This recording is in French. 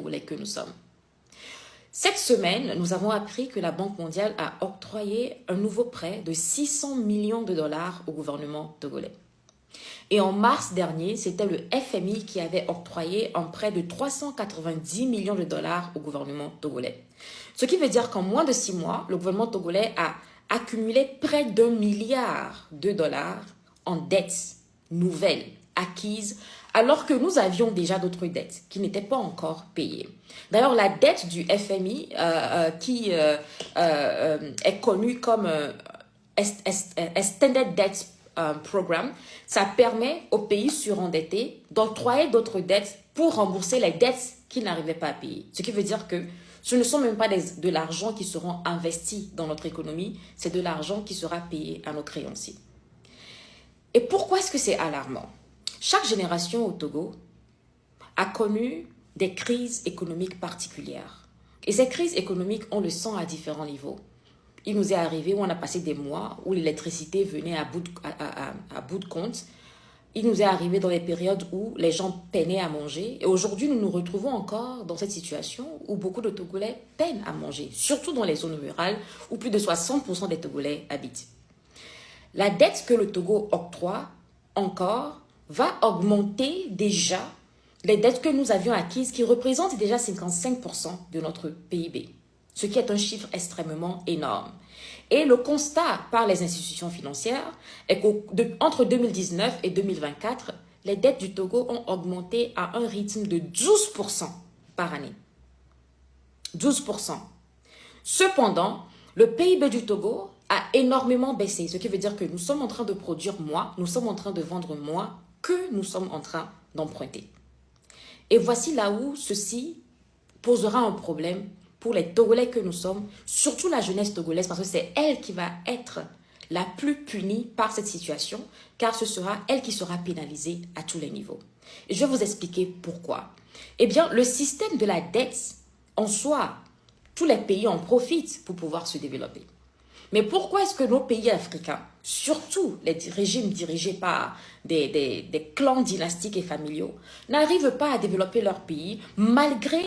Togolais que nous sommes. Cette semaine, nous avons appris que la Banque mondiale a octroyé un nouveau prêt de 600 millions de dollars au gouvernement togolais. Et en mars dernier, c'était le FMI qui avait octroyé un prêt de 390 millions de dollars au gouvernement togolais. Ce qui veut dire qu'en moins de 6 mois, le gouvernement togolais a accumulé près d'1 milliard de dollars en dettes nouvelles acquises, alors que nous avions déjà d'autres dettes qui n'étaient pas encore payées. D'ailleurs, la dette du FMI, qui est connue comme Extended Debt Program, ça permet aux pays surendettés d'octroyer d'autres dettes pour rembourser les dettes qu'ils n'arrivaient pas à payer. Ce qui veut dire que ce ne sont même pas de l'argent qui seront investis dans notre économie, c'est de l'argent qui sera payé à nos créanciers. Et pourquoi est-ce que c'est alarmant? Chaque génération au Togo a connu des crises économiques particulières. Et ces crises économiques, on le sent à différents niveaux. Il nous est arrivé où on a passé des mois où l'électricité venait à bout de compte. Il nous est arrivé dans les périodes où les gens peinaient à manger. Et aujourd'hui, nous nous retrouvons encore dans cette situation où beaucoup de Togolais peinent à manger, surtout dans les zones rurales où plus de 60% des Togolais habitent. La dette que le Togo octroie encore va augmenter déjà les dettes que nous avions acquises qui représentent déjà 55% de notre PIB, ce qui est un chiffre extrêmement énorme. Et le constat par les institutions financières est qu'entre 2019 et 2024, les dettes du Togo ont augmenté à un rythme de 12% par année. 12%. Cependant, le PIB du Togo a énormément baissé, ce qui veut dire que nous sommes en train de produire moins, nous sommes en train de vendre moins que nous sommes en train d'emprunter. Et voici là où ceci posera un problème pour les Togolais que nous sommes, surtout la jeunesse togolaise, parce que c'est elle qui va être la plus punie par cette situation, car ce sera elle qui sera pénalisée à tous les niveaux. Et je vais vous expliquer pourquoi. Eh bien, le système de la dette, en soi, tous les pays en profitent pour pouvoir se développer. Mais pourquoi est-ce que nos pays africains, surtout les régimes dirigés par des clans dynastiques et familiaux, n'arrivent pas à développer leur pays malgré